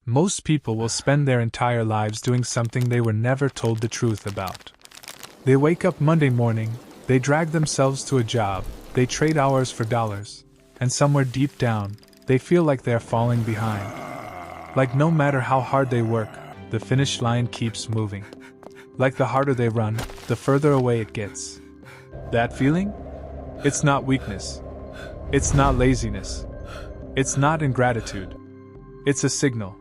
Most people will spend their entire lives doing something they were never told the truth about. They wake up Monday morning, they drag themselves to a job, they trade hours for dollars, and somewhere deep down, they feel like they're falling behind. Like no matter how hard they work, the finish line keeps moving. Like the harder they run, the further away it gets. That feeling? It's not weakness. It's not laziness. It's not ingratitude. It's a signal.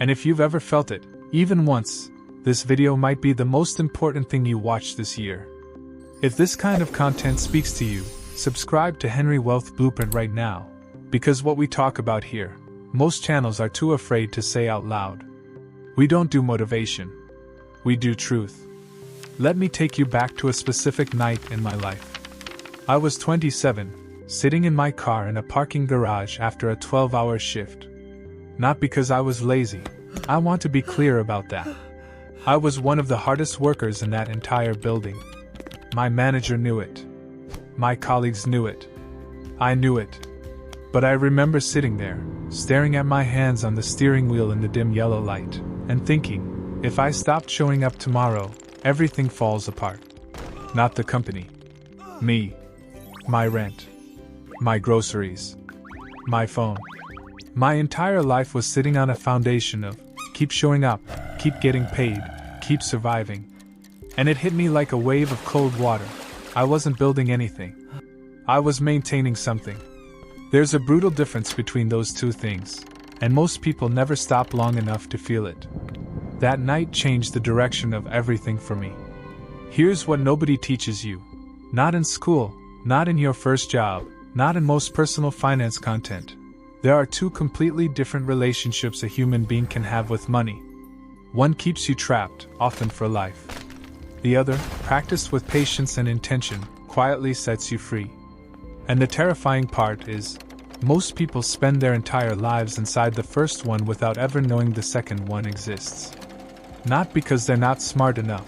And if you've ever felt it, even once, this video might be the most important thing you watch this year. If this kind of content speaks to you, subscribe to Henry Wealth Blueprint right now, because what we talk about here, most channels are too afraid to say out loud. We don't do motivation. We do truth. Let me take you back to a specific night in my life. I was 27, sitting in my car in a parking garage after a 12-hour shift. Not because I was lazy. I want to be clear about that. I was one of the hardest workers in that entire building. My manager knew it. My colleagues knew it. I knew it. But I remember sitting there, staring at my hands on the steering wheel in the dim yellow light, and thinking, if I stopped showing up tomorrow, everything falls apart. Not the company. Me. My rent. My groceries. My phone. My entire life was sitting on a foundation of keep showing up, keep getting paid, keep surviving. And it hit me like a wave of cold water. I wasn't building anything. I was maintaining something. There's a brutal difference between those two things, and most people never stop long enough to feel it. That night changed the direction of everything for me. Here's what nobody teaches you. Not in school, not in your first job, not in most personal finance content. There are two completely different relationships a human being can have with money. One keeps you trapped, often for life. The other, practiced with patience and intention, quietly sets you free. And the terrifying part is, most people spend their entire lives inside the first one without ever knowing the second one exists. Not because they're not smart enough,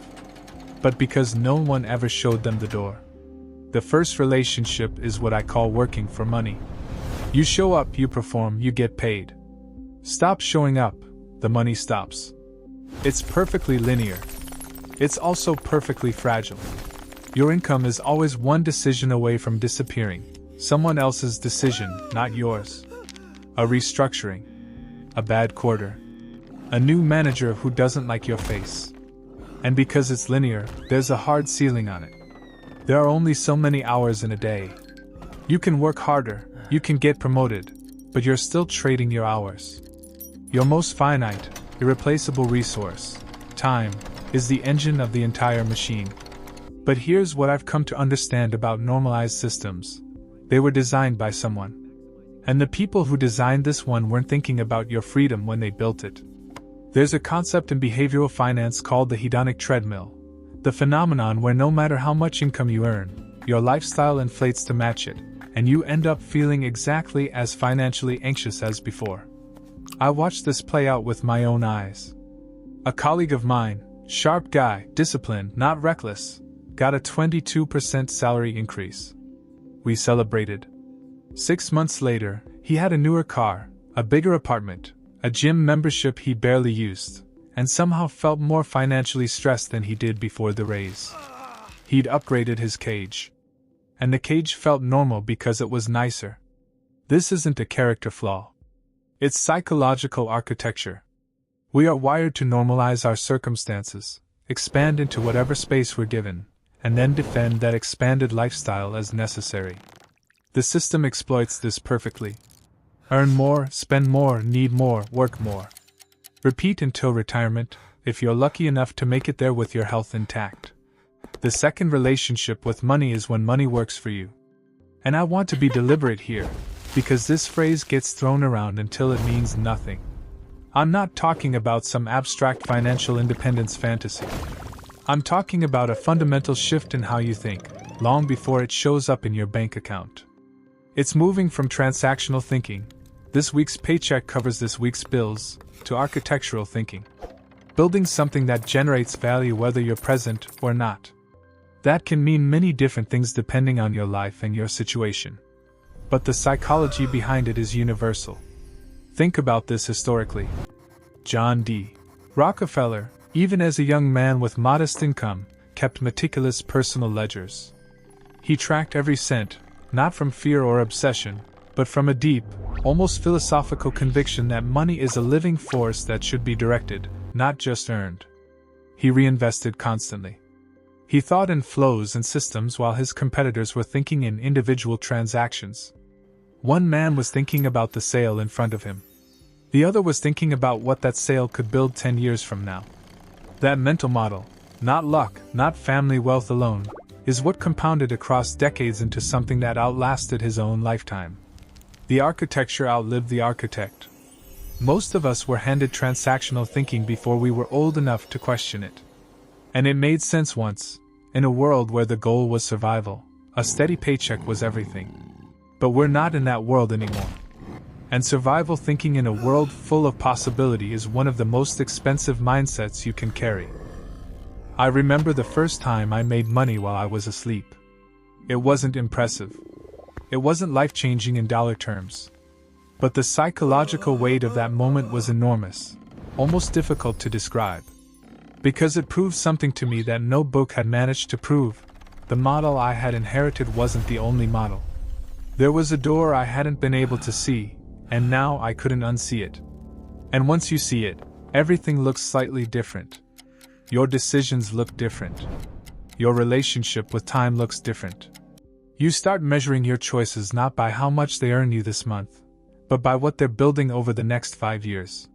but because no one ever showed them the door. The first relationship is what I call working for money. You show up, you perform, you get paid. Stop showing up, the money stops. It's perfectly linear. It's also perfectly fragile. Your income is always one decision away from disappearing. Someone else's decision, not yours. A restructuring. A bad quarter. A new manager who doesn't like your face. And because it's linear, there's a hard ceiling on it. There are only so many hours in a day. You can work harder, you can get promoted, but you're still trading your hours. Your most finite, irreplaceable resource, time, is the engine of the entire machine. But here's what I've come to understand about normalized systems. They were designed by someone. And the people who designed this one weren't thinking about your freedom when they built it. There's a concept in behavioral finance called the hedonic treadmill. The phenomenon where no matter how much income you earn, your lifestyle inflates to match it, and you end up feeling exactly as financially anxious as before. I watched this play out with my own eyes. A colleague of mine, sharp guy, disciplined, not reckless, got a 22% salary increase. We celebrated. 6 months later, he had a newer car, a bigger apartment, a gym membership he barely used, and somehow felt more financially stressed than he did before the raise. He'd upgraded his cage. And the cage felt normal because it was nicer. This isn't a character flaw. It's psychological architecture. We are wired to normalize our circumstances, expand into whatever space we're given, and then defend that expanded lifestyle as necessary. The system exploits this perfectly. Earn more, spend more, need more, work more. Repeat until retirement, if you're lucky enough to make it there with your health intact. The second relationship with money is when money works for you. And I want to be deliberate here, because this phrase gets thrown around until it means nothing. I'm not talking about some abstract financial independence fantasy. I'm talking about a fundamental shift in how you think, long before it shows up in your bank account. It's moving from transactional thinking, this week's paycheck covers this week's bills, to architectural thinking. Building something that generates value whether you're present or not. That can mean many different things depending on your life and your situation. But the psychology behind it is universal. Think about this historically. John D. Rockefeller, even as a young man with modest income, kept meticulous personal ledgers. He tracked every cent, not from fear or obsession, but from a deep, almost philosophical conviction that money is a living force that should be directed, not just earned. He reinvested constantly. He thought in flows and systems while his competitors were thinking in individual transactions. One man was thinking about the sale in front of him. The other was thinking about what that sale could build 10 years from now. That mental model, not luck, not family wealth alone, is what compounded across decades into something that outlasted his own lifetime. The architecture outlived the architect. Most of us were handed transactional thinking before we were old enough to question it. And it made sense once, in a world where the goal was survival, a steady paycheck was everything. But we're not in that world anymore. And survival thinking in a world full of possibility is one of the most expensive mindsets you can carry. I remember the first time I made money while I was asleep. It wasn't impressive. It wasn't life-changing in dollar terms. But the psychological weight of that moment was enormous, almost difficult to describe. Because it proved something to me that no book had managed to prove. The model I had inherited wasn't the only model. There was a door I hadn't been able to see, and now I couldn't unsee it. And once you see it, everything looks slightly different. Your decisions look different. Your relationship with time looks different. You start measuring your choices not by how much they earn you this month, but by what they're building over the next 5 years.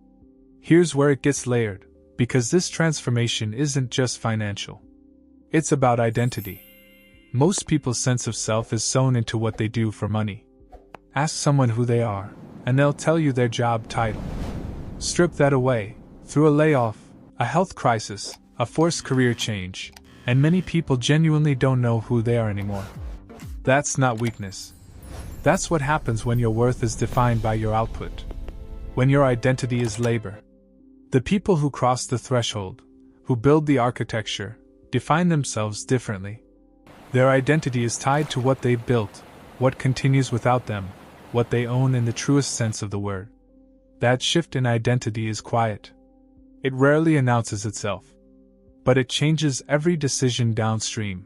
Here's where it gets layered, because this transformation isn't just financial. It's about identity. Most people's sense of self is sewn into what they do for money. Ask someone who they are, and they'll tell you their job title. Strip that away, through a layoff, a health crisis, a forced career change, and many people genuinely don't know who they are anymore. That's not weakness. That's what happens when your worth is defined by your output. When your identity is labor. The people who cross the threshold, who build the architecture, define themselves differently. Their identity is tied to what they've built, what continues without them, what they own in the truest sense of the word. That shift in identity is quiet. It rarely announces itself. But it changes every decision downstream.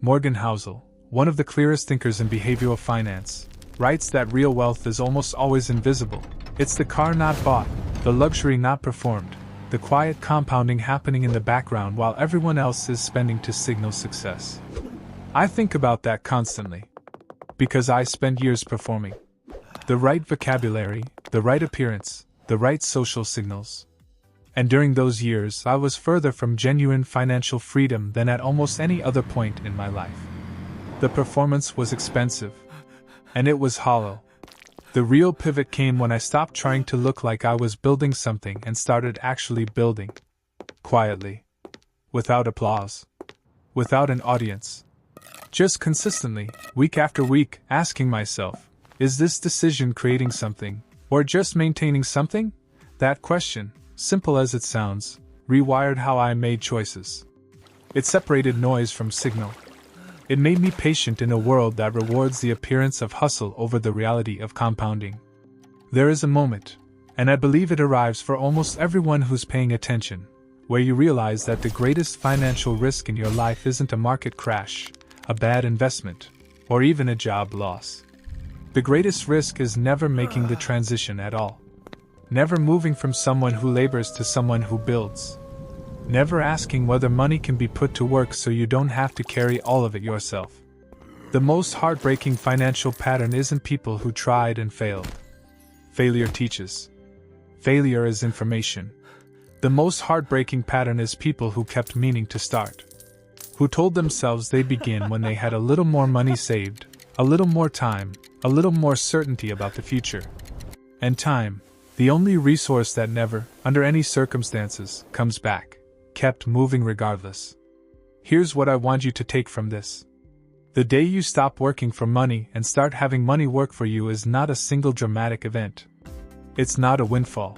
Morgan Housel, one of the clearest thinkers in behavioral finance, writes that real wealth is almost always invisible. It's the car not bought, the luxury not performed, the quiet compounding happening in the background while everyone else is spending to signal success. I think about that constantly. Because I spent years performing. The right vocabulary, the right appearance, the right social signals. And during those years I was further from genuine financial freedom than at almost any other point in my life. The performance was expensive. And it was hollow. The real pivot came when I stopped trying to look like I was building something and started actually building. Quietly. Without applause. Without an audience. Just consistently, week after week, asking myself, is this decision creating something, or just maintaining something? That question, simple as it sounds, rewired how I made choices. It separated noise from signal. It made me patient in a world that rewards the appearance of hustle over the reality of compounding. There is a moment, and I believe it arrives for almost everyone who's paying attention, where you realize that the greatest financial risk in your life isn't a market crash, a bad investment, or even a job loss. The greatest risk is never making the transition at all. Never moving from someone who labors to someone who builds. Never asking whether money can be put to work so you don't have to carry all of it yourself. The most heartbreaking financial pattern isn't people who tried and failed. Failure teaches. Failure is information. The most heartbreaking pattern is people who kept meaning to start. Who told themselves they'd begin when they had a little more money saved, a little more time, a little more certainty about the future. And time, the only resource that never, under any circumstances, comes back, kept moving regardless. Here's what I want you to take from this. The day you stop working for money and start having money work for you is not a single dramatic event. It's not a windfall.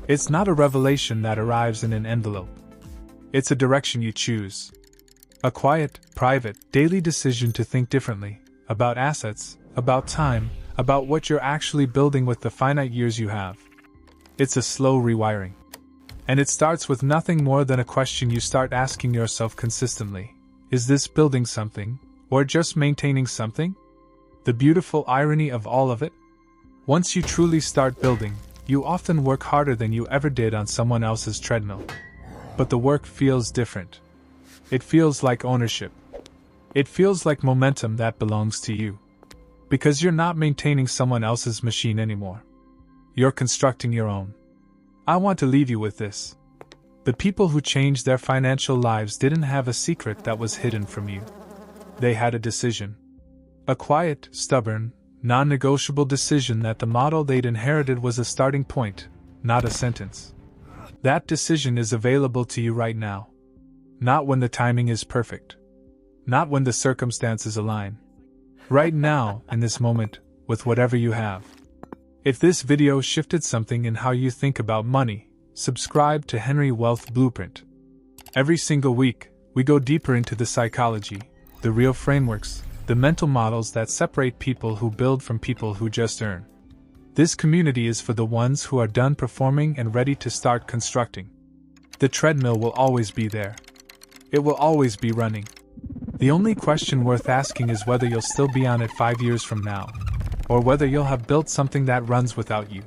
It's not a revelation that arrives in an envelope. It's a direction you choose. A quiet, private, daily decision to think differently, about assets, about time, about what you're actually building with the finite years you have. It's a slow rewiring. And it starts with nothing more than a question you start asking yourself consistently. Is this building something, or just maintaining something? The beautiful irony of all of it? Once you truly start building, you often work harder than you ever did on someone else's treadmill. But the work feels different. It feels like ownership. It feels like momentum that belongs to you. Because you're not maintaining someone else's machine anymore. You're constructing your own. I want to leave you with this. The people who changed their financial lives didn't have a secret that was hidden from you. They had a decision. A quiet, stubborn, non-negotiable decision that the model they'd inherited was a starting point, not a sentence. That decision is available to you right now. Not when the timing is perfect. Not when the circumstances align. Right now, in this moment, with whatever you have. If this video shifted something in how you think about money, subscribe to Henry Wealth Blueprint. Every single week, we go deeper into the psychology, the real frameworks, the mental models that separate people who build from people who just earn. This community is for the ones who are done performing and ready to start constructing. The treadmill will always be there. It will always be running. The only question worth asking is whether you'll still be on it 5 years from now, or whether you'll have built something that runs without you.